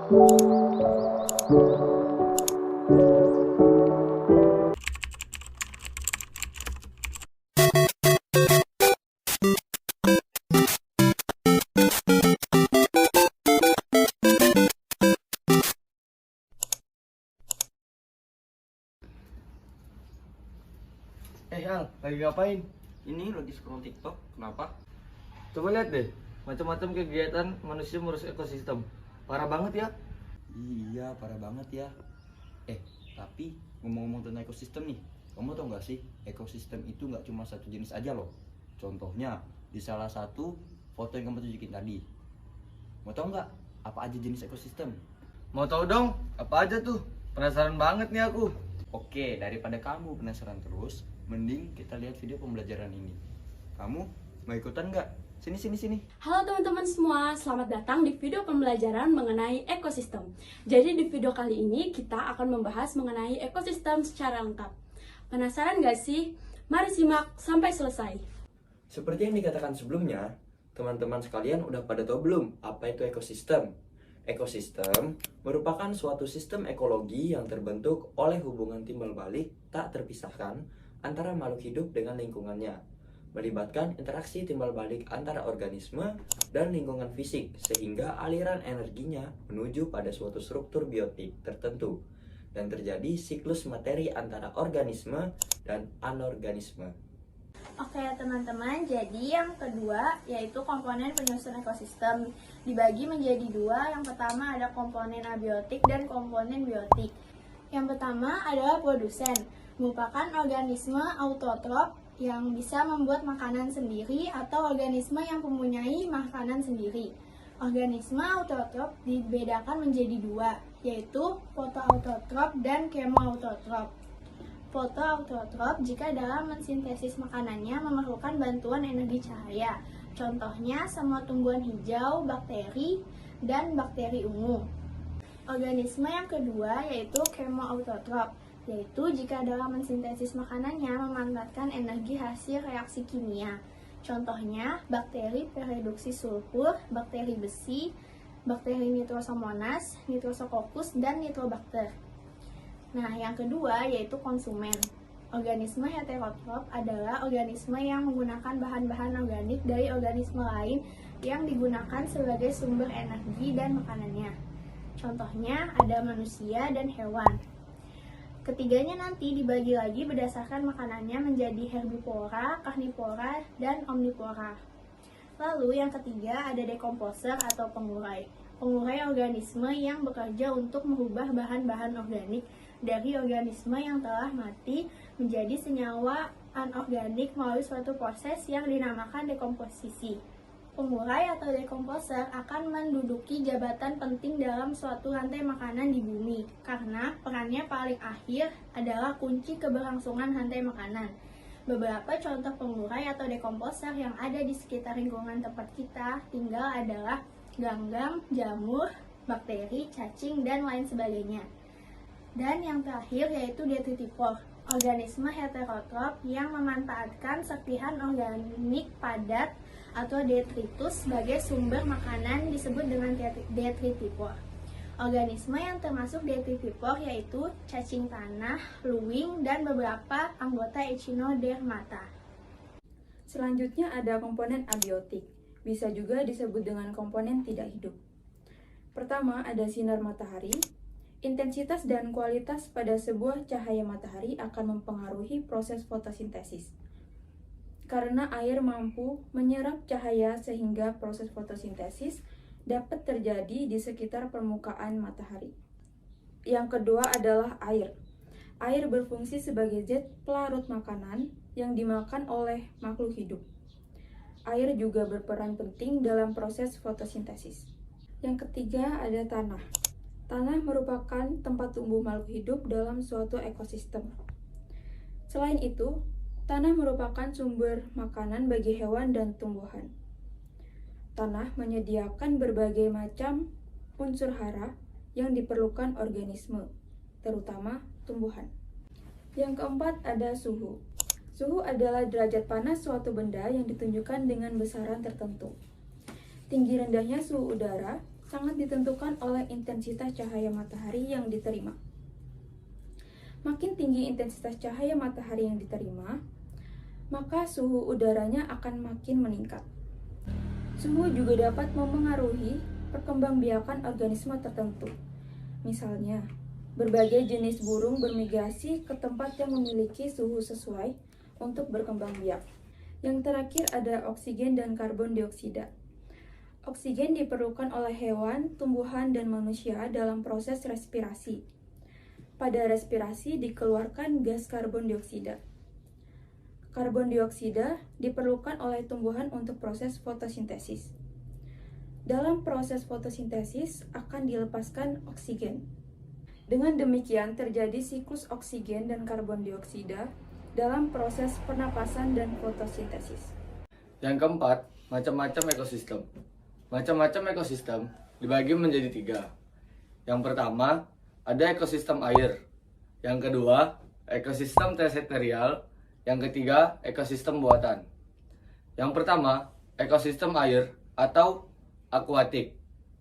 Al, lagi ngapain? Ini lagi scroll TikTok, kenapa? Coba lihat deh, macam-macam kegiatan manusia merus ekosistem. Parah banget ya. Iya, parah banget ya. Tapi ngomong-ngomong tentang ekosistem nih, kamu tau gak sih, ekosistem itu gak cuma satu jenis aja loh. Contohnya, di salah satu foto yang kamu tunjukin tadi. Mau tau gak apa aja jenis ekosistem? Mau tahu dong, apa aja tuh? Penasaran banget nih aku. Oke, daripada kamu penasaran terus, mending kita lihat video pembelajaran ini. Kamu mau ikutan gak? Sini. Halo teman-teman semua, selamat datang di video pembelajaran mengenai ekosistem. Jadi di video kali ini kita akan membahas mengenai ekosistem secara lengkap. Penasaran gak sih? Mari simak sampai selesai. Seperti yang dikatakan sebelumnya, teman-teman sekalian udah pada tahu belum apa itu ekosistem? Ekosistem merupakan suatu sistem ekologi yang terbentuk oleh hubungan timbal balik tak terpisahkan antara makhluk hidup dengan lingkungannya, melibatkan interaksi timbal balik antara organisme dan lingkungan fisik sehingga aliran energinya menuju pada suatu struktur biotik tertentu dan terjadi siklus materi antara organisme dan anorganisme. Oke teman-teman, jadi yang kedua yaitu komponen penyusun ekosistem dibagi menjadi dua. Yang pertama ada komponen abiotik dan komponen biotik. Yang pertama adalah produsen, merupakan organisme autotrof yang bisa membuat makanan sendiri atau organisme yang mempunyai makanan sendiri. Organisme autotrof dibedakan menjadi dua, yaitu fotoautotrof dan kemoautotrof. Fotoautotrof jika dalam mensintesis makanannya memerlukan bantuan energi cahaya. Contohnya semua tumbuhan hijau, bakteri, dan bakteri ungu. Organisme yang kedua yaitu kemoautotrof, yaitu jika dalam mensintesis makanannya memanfaatkan energi hasil reaksi kimia. Contohnya bakteri pereduksi sulfur, bakteri besi, bakteri Nitrosomonas, Nitrosococcus, dan Nitrobacter. Nah, yang kedua yaitu konsumen. Organisme heterotrof adalah organisme yang menggunakan bahan-bahan organik dari organisme lain yang digunakan sebagai sumber energi dan makanannya. Contohnya ada manusia dan hewan. Ketiganya nanti dibagi lagi berdasarkan makanannya menjadi herbivora, karnivora, dan omnivora. Lalu yang ketiga ada dekomposer atau pengurai. Pengurai organisme yang bekerja untuk mengubah bahan-bahan organik dari organisme yang telah mati menjadi senyawa anorganik melalui suatu proses yang dinamakan dekomposisi. Pengurai atau dekomposer akan menduduki jabatan penting dalam suatu rantai makanan di bumi karena perannya paling akhir adalah kunci keberlangsungan rantai makanan. Beberapa contoh pengurai atau dekomposer yang ada di sekitar lingkungan tempat kita tinggal adalah ganggang, jamur, bakteri, cacing, dan lain sebagainya. Dan yang terakhir yaitu detritivor, organisme heterotrof yang memanfaatkan serpihan organik padat atau detritus sebagai sumber makanan disebut dengan detritivor. Organisme yang termasuk detritivor yaitu cacing tanah, luwing, dan beberapa anggota Echinodermata. Selanjutnya ada komponen abiotik, bisa juga disebut dengan komponen tidak hidup. Pertama ada sinar matahari. Intensitas dan kualitas pada sebuah cahaya matahari akan mempengaruhi proses fotosintesis. Karena air mampu menyerap cahaya sehingga proses fotosintesis dapat terjadi di sekitar permukaan matahari. Yang kedua adalah air. Air berfungsi sebagai zat pelarut makanan yang dimakan oleh makhluk hidup. Air juga berperan penting dalam proses fotosintesis. Yang ketiga ada tanah. Tanah merupakan tempat tumbuh makhluk hidup dalam suatu ekosistem. Selain itu, tanah merupakan sumber makanan bagi hewan dan tumbuhan. Tanah menyediakan berbagai macam unsur hara yang diperlukan organisme, terutama tumbuhan. Yang keempat ada suhu. Suhu adalah derajat panas suatu benda yang ditunjukkan dengan besaran tertentu. Tinggi rendahnya suhu udara sangat ditentukan oleh intensitas cahaya matahari yang diterima. Makin tinggi intensitas cahaya matahari yang diterima, maka suhu udaranya akan makin meningkat. Suhu juga dapat memengaruhi perkembangbiakan organisme tertentu. Misalnya, berbagai jenis burung bermigrasi ke tempat yang memiliki suhu sesuai untuk berkembang biak. Yang terakhir ada oksigen dan karbon dioksida. Oksigen diperlukan oleh hewan, tumbuhan, dan manusia dalam proses respirasi. Pada respirasi dikeluarkan gas karbon dioksida. Karbon dioksida diperlukan oleh tumbuhan untuk proses fotosintesis. Dalam proses fotosintesis akan dilepaskan oksigen. Dengan demikian terjadi siklus oksigen dan karbon dioksida dalam proses pernapasan dan fotosintesis. Yang keempat, macam-macam ekosistem. Macam-macam ekosistem dibagi menjadi 3. Yang pertama, ada ekosistem air. Yang kedua, ekosistem terrestrial. Yang ketiga, ekosistem buatan. Yang pertama, ekosistem air atau akuatik.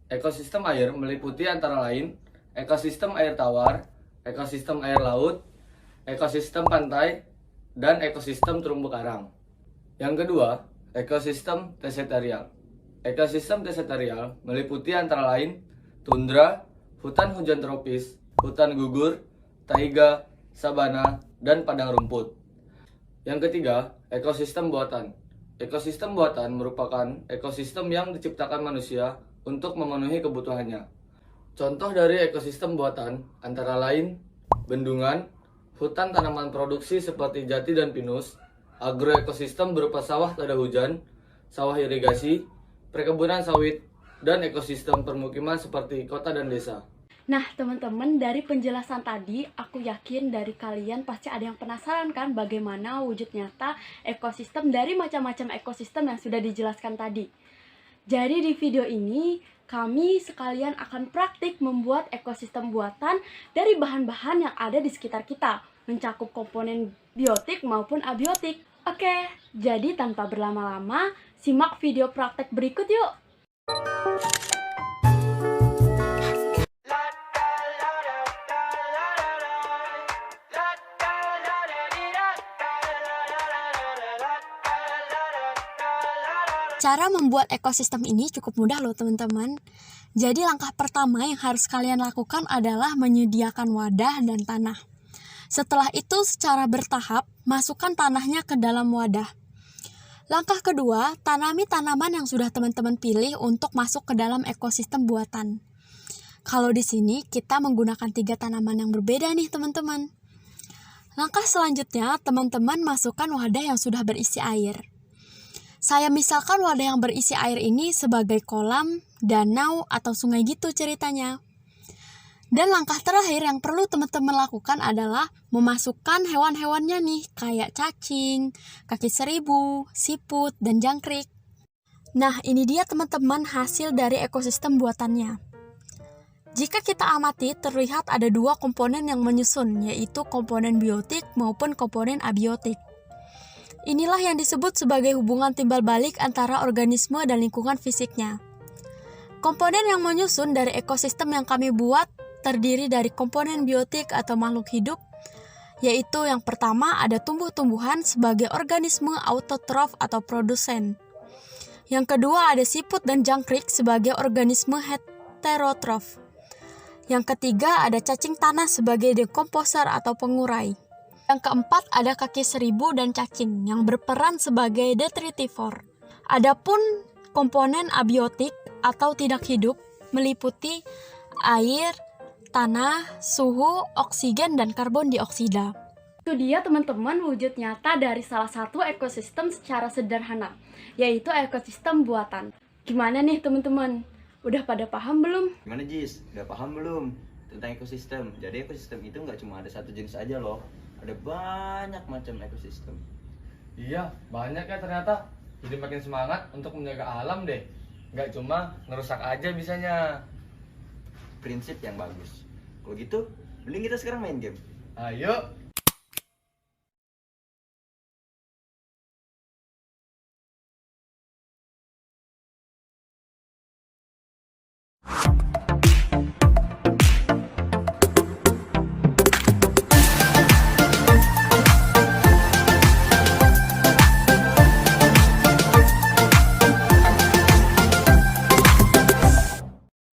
Ekosistem air meliputi antara lain ekosistem air tawar, ekosistem air laut, ekosistem pantai, dan ekosistem terumbu karang. Yang kedua, ekosistem terrestrial. Ekosistem terrestrial meliputi antara lain tundra, hutan hujan tropis, hutan gugur, taiga, sabana, dan padang rumput. Yang ketiga, ekosistem buatan. Ekosistem buatan merupakan ekosistem yang diciptakan manusia untuk memenuhi kebutuhannya. Contoh dari ekosistem buatan antara lain bendungan, hutan tanaman produksi seperti jati dan pinus, agroekosistem berupa sawah tada hujan, sawah irigasi, perkebunan sawit, dan ekosistem permukiman seperti kota dan desa. Nah, teman-teman, dari penjelasan tadi, aku yakin dari kalian pasti ada yang penasaran kan bagaimana wujud nyata ekosistem dari macam-macam ekosistem yang sudah dijelaskan tadi. Jadi di video ini, kami sekalian akan praktik membuat ekosistem buatan dari bahan-bahan yang ada di sekitar kita, mencakup komponen biotik maupun abiotik. Oke, jadi tanpa berlama-lama, simak video praktek berikut yuk! Cara membuat ekosistem ini cukup mudah loh teman-teman. Jadi langkah pertama yang harus kalian lakukan adalah menyediakan wadah dan tanah. Setelah itu secara bertahap, masukkan tanahnya ke dalam wadah. Langkah kedua, tanami tanaman yang sudah teman-teman pilih untuk masuk ke dalam ekosistem buatan. Kalau di sini kita menggunakan 3 tanaman yang berbeda nih teman-teman. Langkah selanjutnya, teman-teman masukkan wadah yang sudah berisi air. Saya misalkan wadah yang berisi air ini sebagai kolam, danau, atau sungai gitu ceritanya. Dan langkah terakhir yang perlu teman-teman lakukan adalah memasukkan hewan-hewannya nih, kayak cacing, kaki seribu, siput, dan jangkrik. Nah, ini dia teman-teman hasil dari ekosistem buatannya. Jika kita amati, terlihat ada 2 komponen yang menyusun, yaitu komponen biotik maupun komponen abiotik. Inilah yang disebut sebagai hubungan timbal balik antara organisme dan lingkungan fisiknya. Komponen yang menyusun dari ekosistem yang kami buat terdiri dari komponen biotik atau makhluk hidup, yaitu yang pertama ada tumbuh-tumbuhan sebagai organisme autotrof atau produsen. Yang kedua ada siput dan jangkrik sebagai organisme heterotrof. Yang ketiga ada cacing tanah sebagai dekomposer atau pengurai. Yang keempat ada kaki seribu dan cacing yang berperan sebagai detritivor. Adapun komponen abiotik atau tidak hidup meliputi air, tanah, suhu, oksigen, dan karbon dioksida. Itu dia teman-teman wujud nyata dari salah satu ekosistem secara sederhana, yaitu ekosistem buatan. Gimana nih teman-teman? Udah pada paham belum? Gimana Jis? Udah paham belum tentang ekosistem? Jadi ekosistem itu nggak cuma ada satu jenis aja loh. Ada banyak macam ekosistem. Iya, banyak ya ternyata. Jadi makin semangat untuk menjaga alam deh. Nggak cuma ngerusak aja bisanya. Prinsip yang bagus. Kalau gitu, mending kita sekarang main game. Ayo!